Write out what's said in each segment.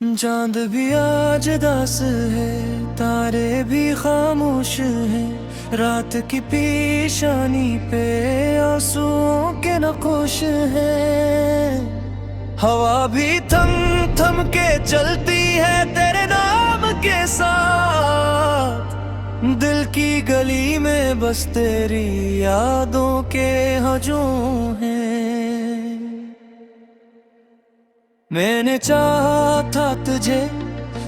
चांद भी आज दास है, तारे भी खामोश हैं, रात की पेशानी पे आंसुओं के नक्श हैं। हवा भी थम थम के चलती है तेरे नाम के साथ, दिल की गली में बस तेरी यादों के हजूम हैं। मैंने चाहा था तुझे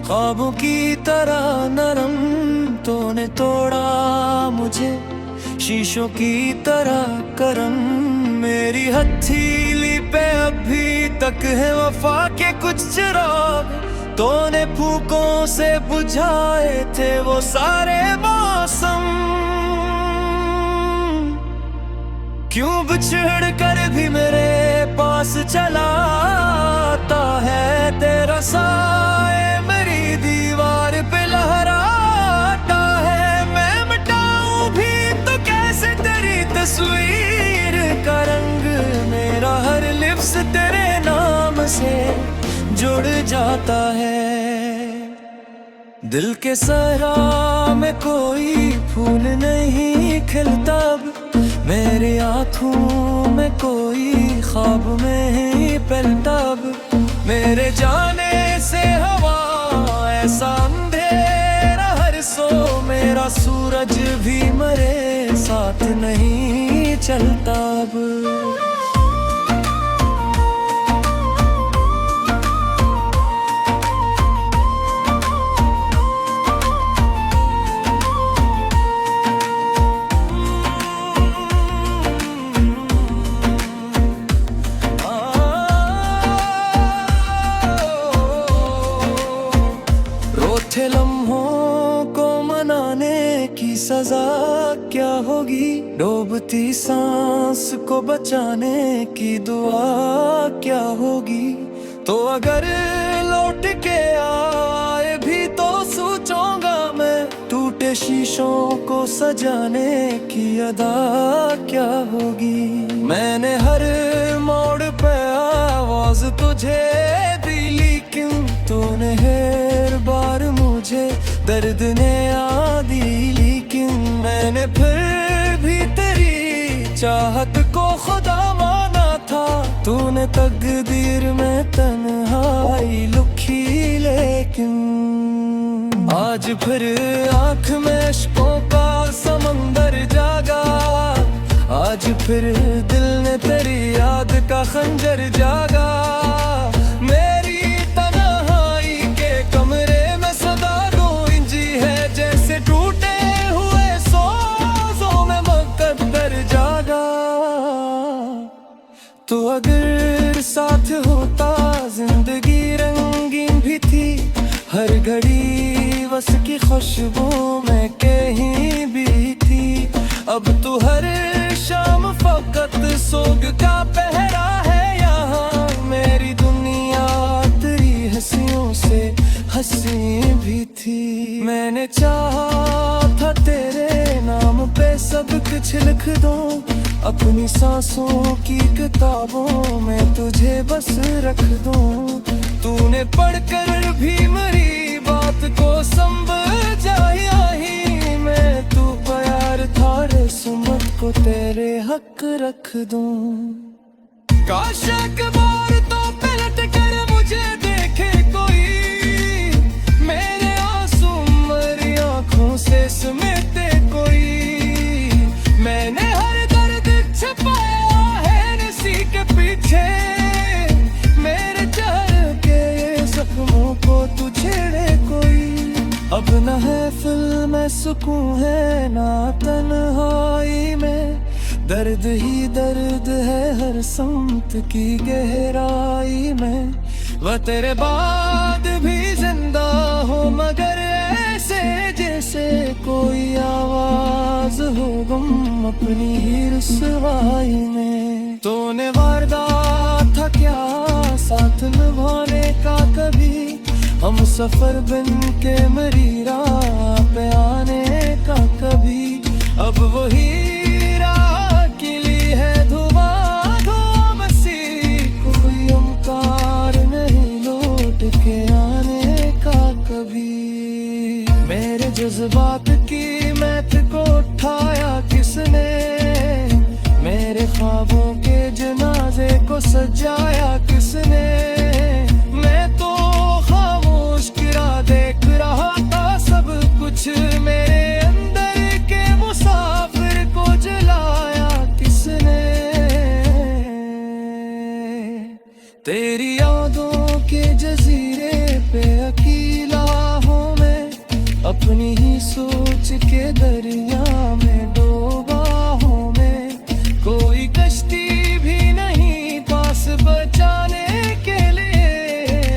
ख्वाबों की तरह नरम, तूने तोड़ा मुझे शीशों की तरह करम। मेरी हथेली पे अभी तक है वफा के कुछ चिराग, तूने फूकों से बुझाए थे वो सारे मौसम। क्यों बिछड़ कर भी मेरे पास चला आता है तेरा साए, मेरी दीवार पे लहराता है। मैं मिटाऊं भी तो कैसे तेरी तस्वीर का रंग, मेरा हर लिप्स तेरे नाम से जुड़ जाता है। दिल के सहरा में कोई फूल नहीं खिलता, मेरी आँखों में कोई ख्वाब में ही पलता। मेरे जाने से हवा ऐसा अंधेरा हर सो, मेरा सूरज भी मरे साथ नहीं चलता अब। थे लम्हों को मनाने की सजा क्या होगी, डूबती सांस को बचाने की दुआ क्या होगी। तो अगर लौट के आए भी तो सोचूंगा मैं, टूटे शीशों को सजाने की अदा क्या होगी। मैंने हर मोड़ पे आवाज तुझे दी, लेकिन तूने हर बार मुझे दर्द ने आदी। लेकिन मैंने फिर भी तेरी चाहत को खुदा माना था, तूने तकदीर में तन्हाई लिखी। लेकिन आज फिर आँख में इश्कों का समंदर जागा, आज फिर दिल ने तेरी याद का खंजर जागा। तो अगर साथ होता जिंदगी रंगीन भी थी, हर घड़ी बस की खुशबू में कहीं भी थी। अब तो हर शाम फकत सोग का पहरा है यहाँ, मेरी दुनिया तेरी हंसियों से हंसी भी थी। मैंने चाहा था तेरे नाम पे सब कुछ लिख दूं, अपनी सांसों की किताबों में तुझे बस रख दूं। तूने पढ़कर भी मेरी बात को समझाया ही, मैं तू प्यार थारे सुमत को तेरे हक रख दूं। काश एक बार तो पलट कर मुझे देखे कोई, मेरे आंसू मेरी आंखों से समेटे कोई। मैंने हर छपाया है नसी के पीछे, मेरे चेहरे के जख्मों को तू छेड़े कोई। अब न है फिल्म में सुकून है ना तन्हाई में, दर्द ही दर्द है हर समत की गहराई में। वह तेरे बाद भी जिंदा हो मगर ऐसे जैसे कोई आवाज हो गुम अपनी ही रुसवाई में। तूने वादा था क्या साथ निभाने का कभी, हम सफर बन के मेरी राह पे आने का कभी। अब वही राह खिली है धुआं धुआं बसी, कोई ओंकार नहीं लौट के आने जज्बात की मैथ को उठाया किसने, मेरे ख्वाबों के जनाजे को सजाया किसने। मैं तो खामोश गिरा देख रहा था सब कुछ, मेरे अंदर के मुसाफिर को जलाया किसने। तेरी यादों के जजीरे पे अकेला हूँ मैं, अपनी ही सोच के दरिया में डूबा हूँ मैं। कोई कश्ती भी नहीं पास बचाने के लिए,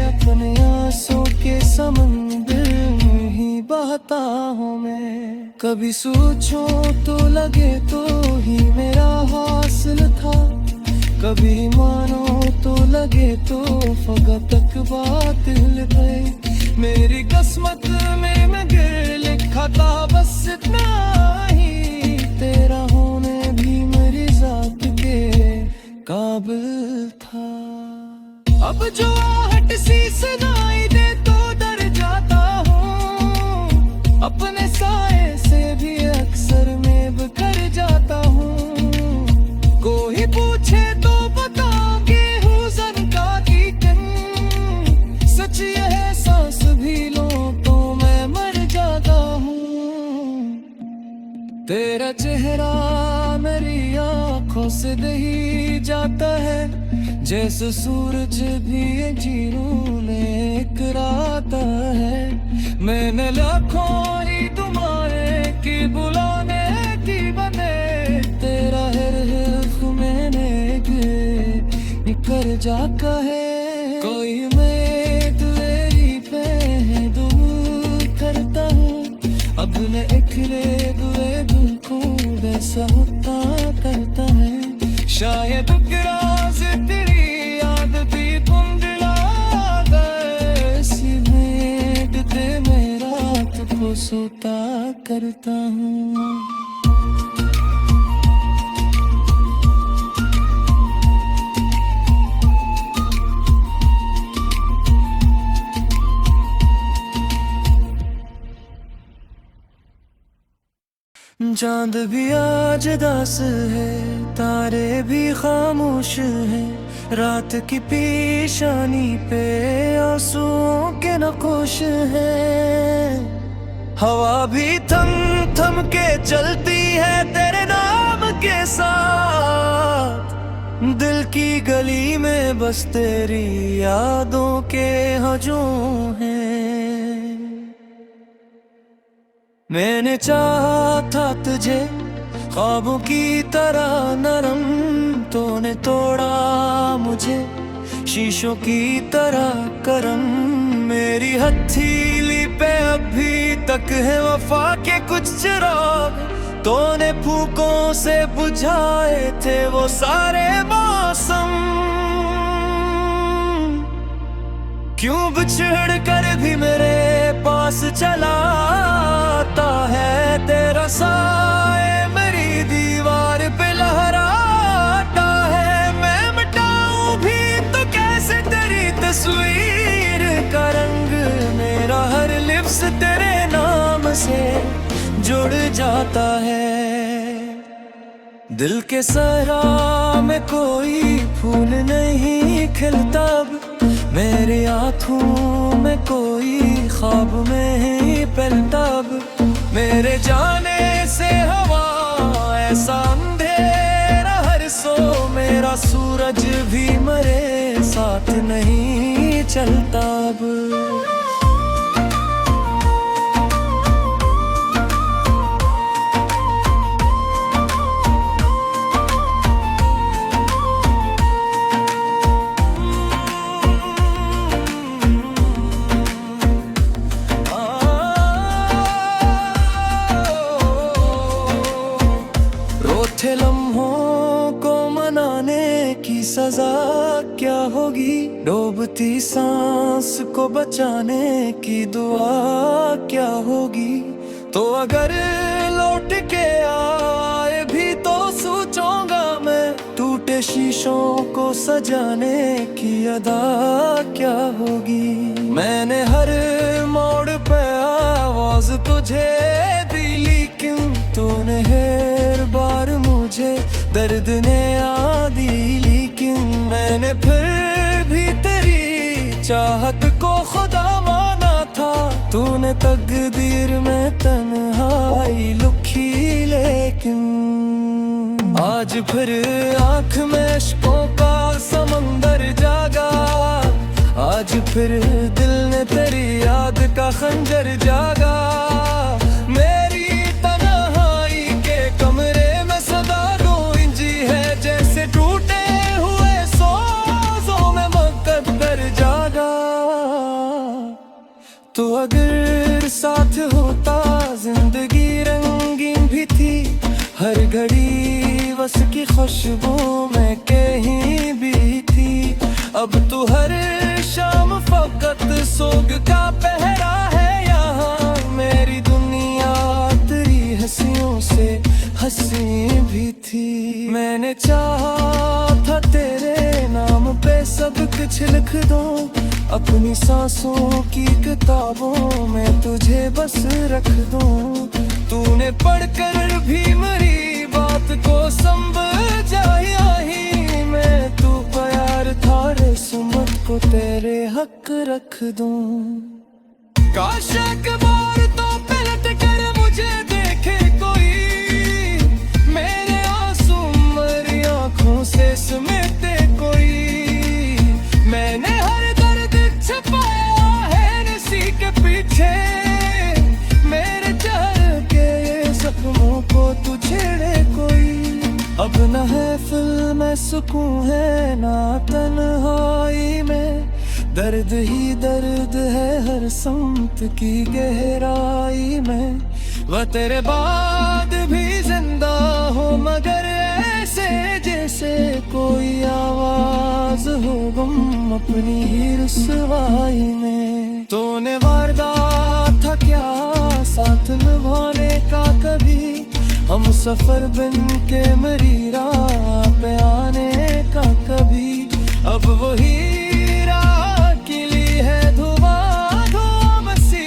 अपने आंसू के समंदर में ही बहता हूँ मैं। कभी सोचो तो लगे तो ही मेरा हासिल था, कभी मानो तो लगे तो फगा तक बातिल गए। मेरी किस्मत में मैं गिर लिखा था बस इतना ही, तेरा होने भी मेरी जात के काबिल था। अब जो आहट सी सुनाई दे तो डर जाता हूँ, अपने साए से भी अक्सर मैं बिखर जाता हूँ। कोई पूछे तो बताऊं गेहूं का कीटन, सच यह सांस भी लो तो मैं मर जाता हूँ। तेरा चेहरा मेरी आंखों से दही जाता है, जैसे सूरज भी ये जीरों में इकराता है। मैंने लाखों ही तुम्हारे की बुलाने की बने, तेरा हिर्फ मैंने निकर जाका है। कोई मैं तेरी पे दूर करता हूँ, अब न इखरे दुए दिल को वैसा होता करता है। शायद राज तेरी याद भी धुंधला गए, इसी भेंट दे मैं रात को सोता करता हूँ। चांद भी आज दास है, तारे भी खामोश हैं, रात की पेशानी पे आंसुओं के नक्श हैं। हवा भी थम थम के चलती है तेरे नाम के साथ, दिल की गली में बस तेरी यादों के हजूम हैं। मैंने चाहा था तुझे ख्वाबों की तरह नरम, तूने तोड़ा मुझे शीशों की तरह करम। मेरी हथेली पे अभी तक है वफा के कुछ चिराग, तूने फूकों से बुझाए थे वो सारे मौसम। क्यों बिछड़ कर भी मेरे पास चला आता है तेरा साए, मेरी दीवार पे लहराता है। मैं मिटाऊं भी तो कैसे तेरी तस्वीर का रंग, मेरा हर लिप्स तेरे नाम से जुड़ जाता है। दिल के सहरा में कोई फूल नहीं खिलता, मेरे आँखों में कोई ख्वाब में ही पलता। मेरे जाने से हवा ऐसा अंधेरा हर सो, मेरा सूरज भी मरे साथ नहीं चलता अब। थे लम्हों को मनाने की सजा क्या होगी, डूबती सांस को बचाने की दुआ क्या होगी। तो अगर लौट के आए भी तो सोचूंगा मैं, टूटे शीशों को सजाने की अदा क्या होगी। मैंने हर मोड़ पे आवाज तो तुझे दी, लेकिन तूने हर बार मुझे दर्द ने आदी। लेकिन मैंने फिर भी तेरी चाहत को खुदा माना था। तूने तकदीर में तन्हाई लिखी, लेकिन आज फिर आँख में इश्कों का समंदर जागा। आज फिर दिल ने तेरी याद का खंजर जागा। मेरी तन्हाई के कमरे में सदा गूंजी है, जैसे टूटे हुए सोज़ों में मुकद्दर जागा। तो अगर साथ होता जिंदगी रंगीन भी थी। हर घड़ी बस की खुशबू में कहीं भी थी। अब तो हर शाम फकत सोग का पहरा है यहाँ। मेरी दुनिया तेरी हंसियों से हंसी भी थी। मैंने चाहा था तेरे नाम पे सब कुछ लिख दूं, अपनी सांसों की किताबों में तुझे बस रख दूं। तूने पढ़कर भी मेरी बात को समझाया ही। मैं तू प्यार था रिस्मत को तेरे हक रख दूं। काश एक बार तो पलट कर मुझे देखे कोई, मेरे आंसू मरी आंखों से समेटे कोई। मैंने हर दर्द छुपाया है नसी के पीछे, मेरे चेहरे के जख्मों को तू छेड़े कोई। अब न है फिल्म में सुकून है ना तन्हाई में, दर्द ही दर्द है हर समत की गहराई में। वह तेरे बाद भी जिंदा हो मगर ऐसे जैसे कोई आवाज हो गुम अपनी ही रुसवाई में। तूने वादा था क्या साथ निभाने का कभी, हम सफर बन के मेरी राह पे आने का कभी। अब वही राह किली है धुआं धुआं मसी,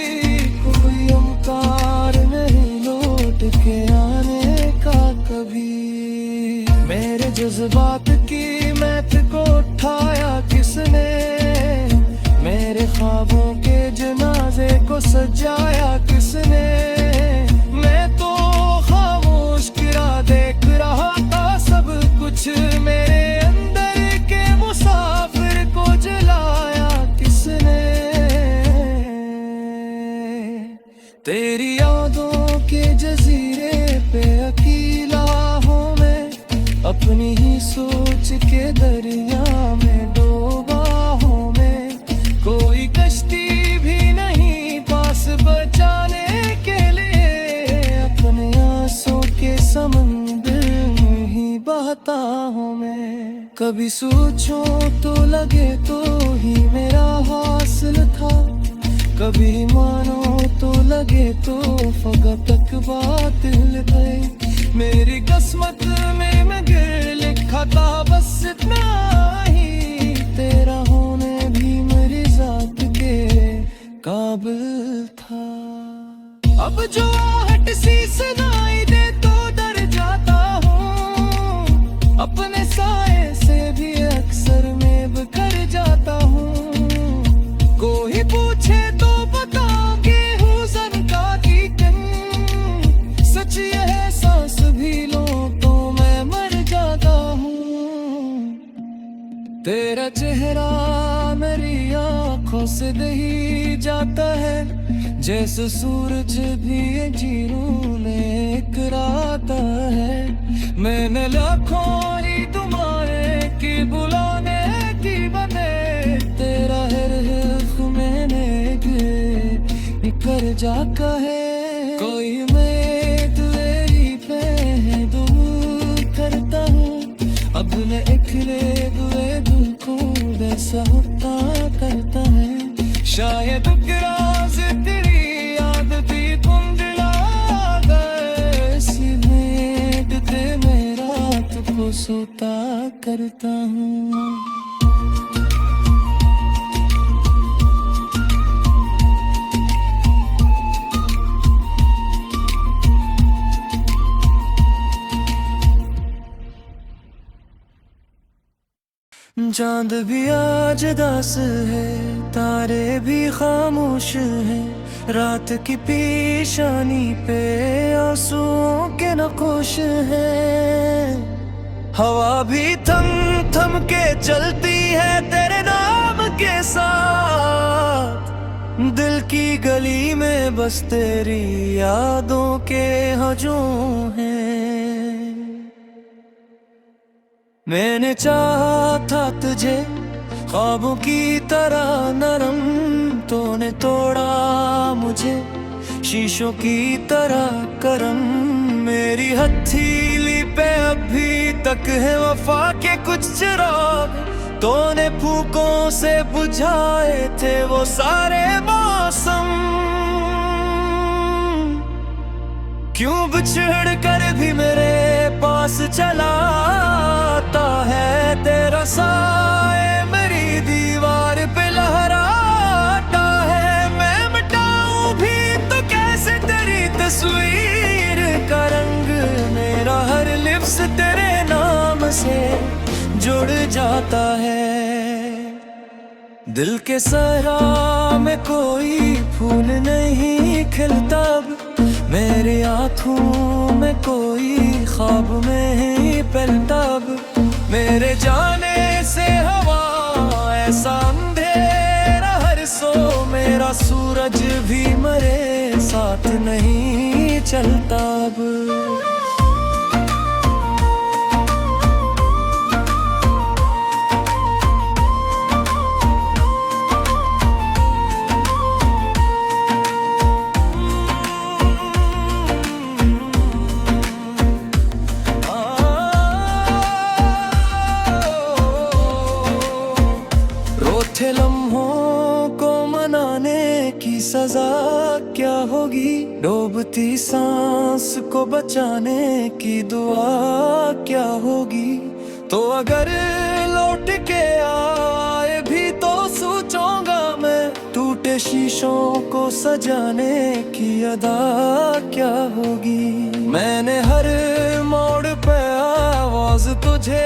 कोई अमकार नहीं लौट के आने का कभी। मेरे जज्बात की महक को उठाया किसने, मेरे ख्वाबों के जनाजे को सजाया किसने। मैं तो खामोश गिरा देख रहा था सब कुछ, मेरे अंदर के मुसाफिर को जलाया किसने। तेरी यादों के जजीरे पे अकेला हूँ मैं, अपनी ही सोच के दरिया में डूबा हूँ मैं। कोई कश्ती भी नहीं पास बचाने के लिए, अपने आंसू के समंदर में ही बहता हूँ मैं। कभी सोचूं तो लगे तो ही मेरा हासिल था, कभी मानो तो लगे तो फकत तक बातिल गई। मेरी किस्मत में मगर लिखा था बस इतना ही, तेरा होने भी मेरी जात के काबिल था। अब जो आहट सी सुनाई दे तो डर जाता हूँ, अपने साए से भी अक्सर मैं बिखर जाता हूँ। कोई पूछे तो बताओ कि हुज़न का की कन, सच यह सांस भी लो तो मैं मर जाता हूँ। तेरा चेहरा मेरी आँखों से दही जाता है, जैसे सूरज भी ये जीरों ने इकराता है। मैंने लाखों ही तुम्हारे की बुलाने की बने, तेरा हर हिर्फ मैंने निकर जाका है। कोई मैं तेरी पे है दूर करता हूँ, अब मैं इखले दुए दिल को वैसा होता करता है। शायद राज तेरी याद भी कुंडला गए, इसी भेंट ते मैं रात को सोता करता हूँ। चांद भी आज दास है, तारे भी खामोश हैं, रात की पेशानी पे आंसुओं के नक्श हैं। हवा भी थम थम के चलती है तेरे नाम के साथ, दिल की गली में बस तेरी यादों के हजूम हैं। मैंने चाहा था तुझे ख्वाबों की तरह नरम, तूने तोड़ा मुझे शीशों की तरह करम। मेरी हथेली पे अभी तक है वफा के कुछ चिराग, तूने फूकों से बुझाए थे वो सारे मौसम। क्यों बिछड़ कर भी मेरे पास चला आता है तेरा साए, मेरी दीवार पे लहराता है। मैं मिटाऊं भी तो कैसे तेरी तस्वीर का रंग, मेरा हर लिप्स तेरे नाम से जुड़ जाता है। दिल के सहरा में कोई फूल नहीं खिलता अब, मेरे आँखों में कोई ख्वाब में ही पलता अब। मेरे जाने से हवा ऐसा अंधेरा हर सो, मेरा सूरज भी मरे साथ नहीं चलता अब। थे लम्हों को मनाने की सजा क्या होगी, डूबती सांस को बचाने की दुआ क्या होगी। तो अगर लौट के आए भी तो सोचूंगा मैं, टूटे शीशों को सजाने की अदा क्या होगी। मैंने हर मोड़ पे आवाज तुझे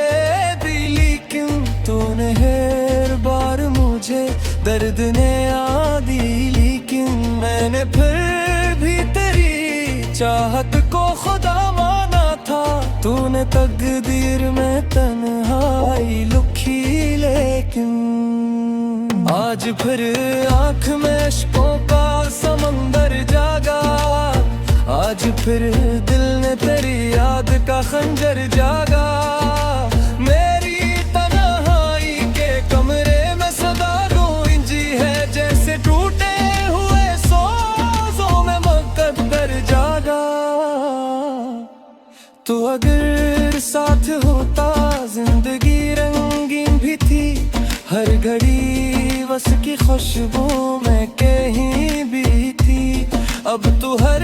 दी, लेकिन तूने हर बार मुझे दर्द ने आदी। लेकिन मैंने फिर भी तेरी चाहत को खुदा माना था, तूने तकदीर में तन्हाई लिखी। लेकिन आज फिर आँख में इश्कों का समंदर जागा, आज फिर दिल ने तेरी याद का खंजर जागा। मेरी तन्हाई के कमरे में सदा गूंजी है, जैसे टूटे हुए सोज़ों में मुकद्दर जागा। तो अगर साथ होता जिंदगी रंगीन भी थी, हर घड़ी बस की खुशबू में कहीं भी थी। अब तो हर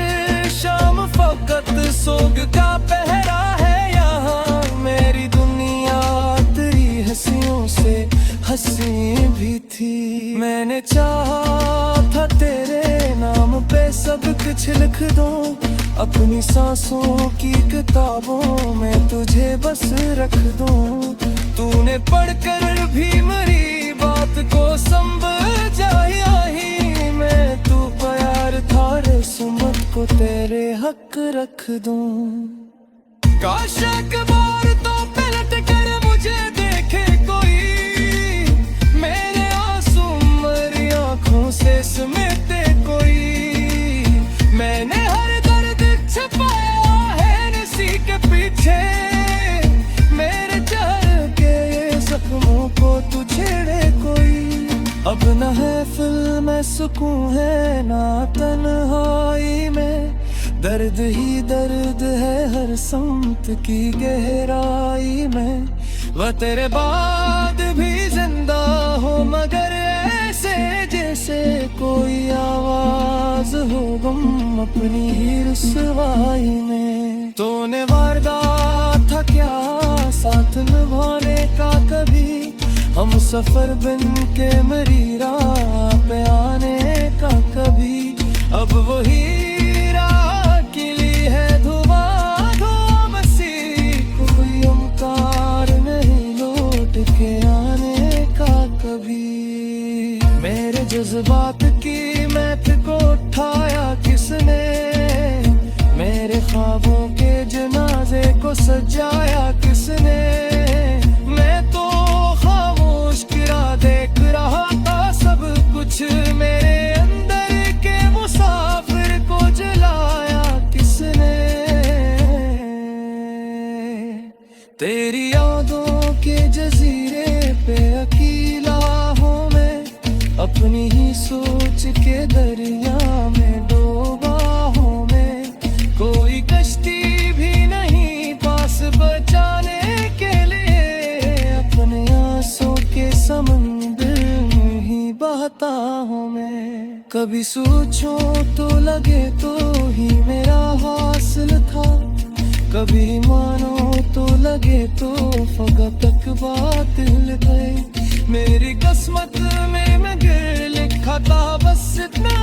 शाम फकत सोग का पहरा है यहाँ, मेरी दुनिया तेरी हंसियों से हंसी भी थी। मैंने चाहा था तेरे नाम पे सब कुछ लिख दूं, अपनी सांसों की किताबों में तुझे बस रख दूं। तूने पढ़कर भी मेरी बात को समझा ही मैं, तू प्यार थारे सुमत को तेरे हक रख दूं। काश एक बार तो पलट कर मुझे देखे कोई, मेरे आंसू मरी आँखों से समेटे कोई। मैंने हर दर्द छुपाया है नसी के पीछे, मेरे चेहरे के जख्मों को तू छेड़े कोई। अब न है फिल्म में सुकून है ना तन्हाई में, दर्द ही दर्द है हर समत की गहराई में। वह तेरे बाद भी जिंदा हो मगर ऐसे जैसे कोई आवाज हो गम अपनी ही रुसवाई में। तूने वादा था क्या साथ निभाने का कभी, हम सफर बन के मेरी राह पे आने का कभी। अब वही राह खिली है धुआं धुआं मसी, कोई ओमकार नहीं लौट के आने उठाया किसने, मेरे ख्वाबों के जनाजे को सजाया किसने। मैं तो खामोश गिरा देख रहा था सब कुछ, मेरे अंदर के मुसाफिर को जलाया किसने। तेरी यादों के जजीरे पे अकेला हूँ मैं, अपनी ही सोच के दरिया में डूबा हूँ मैं। कोई कश्ती भी नहीं पास बचाने के लिए, अपने आंसू के समंदर में ही बहता हूँ मैं। कभी सोचो तो लगे तो ही मेरा हासिल था, कभी मानो तो लगे तो फकत तक बातिल गए। मेरी किस्मत में मैं गिर लिखा था बस इतना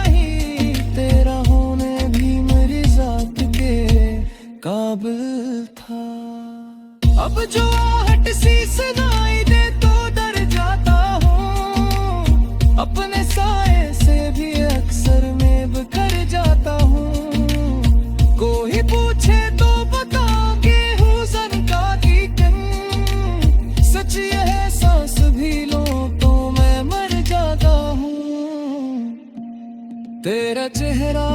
ही, तेरा होने भी मेरी जात के काबिल था। अब जो आहट सी सुनाई दे तो डर जाता हूँ, अपने साए से भी अक्सर मैं बिखर जाता हूँ। कोई पूछे तो बताओ कि हुज़न का कीकन, सच यह सांस भी लो तो मैं मर जाता हूँ। तेरा चेहरा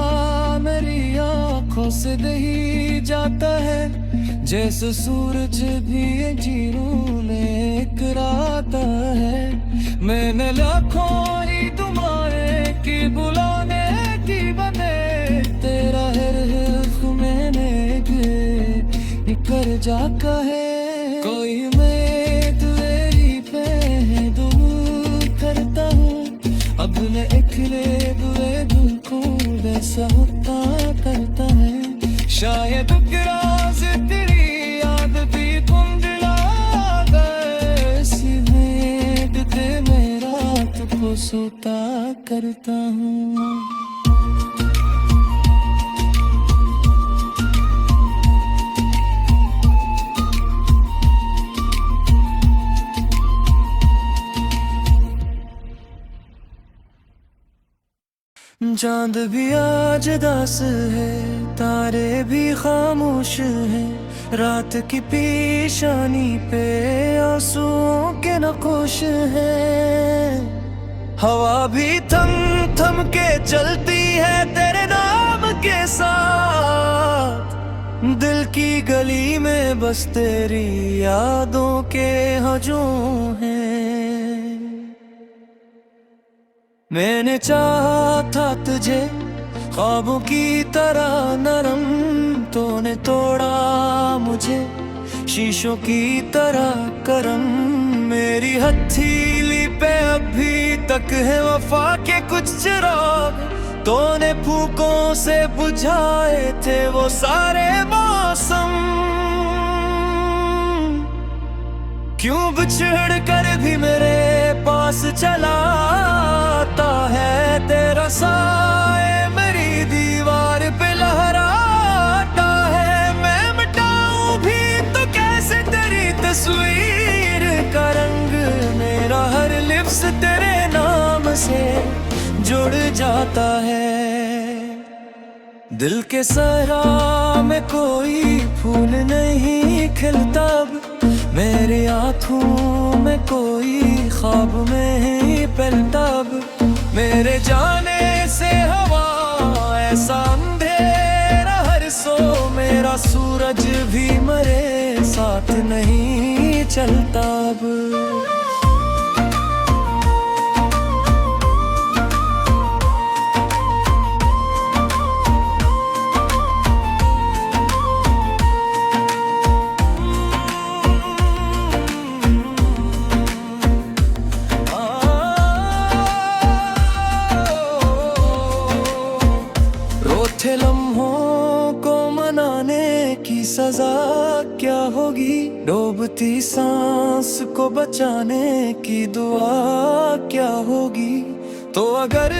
मेरी आँखों से दही जाता है, जैसे सूरज भी जीरों में इकराता है। मैंने लाखों ही तुम्हारे की बुलाने की बने, तेरा हर हिर्फ मैंने कर जाका है। कोई मैं तेरी पे दूर करता हूँ, अब मैं अकेले दुए दिल को वैसा होता करता है। शायद राज तेरी याद भी कुंडला गए, सी भेंट दे मैं रात को सोता करता हूँ। चांद भी आज दास है, तारे भी खामोश हैं, रात की पेशानी पे आंसुओं के नक्श हैं। हवा भी थम थम के चलती है तेरे नाम के साथ, दिल की गली में बस तेरी यादों के हजूम हैं। मैंने चाहा था तुझे ख्वाबों की तरह नरम, तूने तोड़ा मुझे शीशों की तरह करम। मेरी हथेली पे अभी तक है वफा के कुछ चिराग, तूने फूकों से बुझाए थे वो सारे मौसम। क्यों बिछड़ कर भी मेरे पास चला आता है तेरा साए, मेरी दीवार पे लहराता है। मैं मिटाऊं भी तो कैसे तेरी तस्वीर का रंग, मेरा हर लिप्स तेरे नाम से जुड़ जाता है। दिल के सहरा में कोई फूल नहीं खिलता, मेरे आँखों में कोई ख्वाब में ही पलता। मेरे जाने से हवा ऐसा अंधेरा हर सो, मेरा सूरज भी मेरे साथ नहीं चलता अब। लम्हों को मनाने की सजा क्या होगी, डूबती सांस को बचाने की दुआ क्या होगी। तो अगर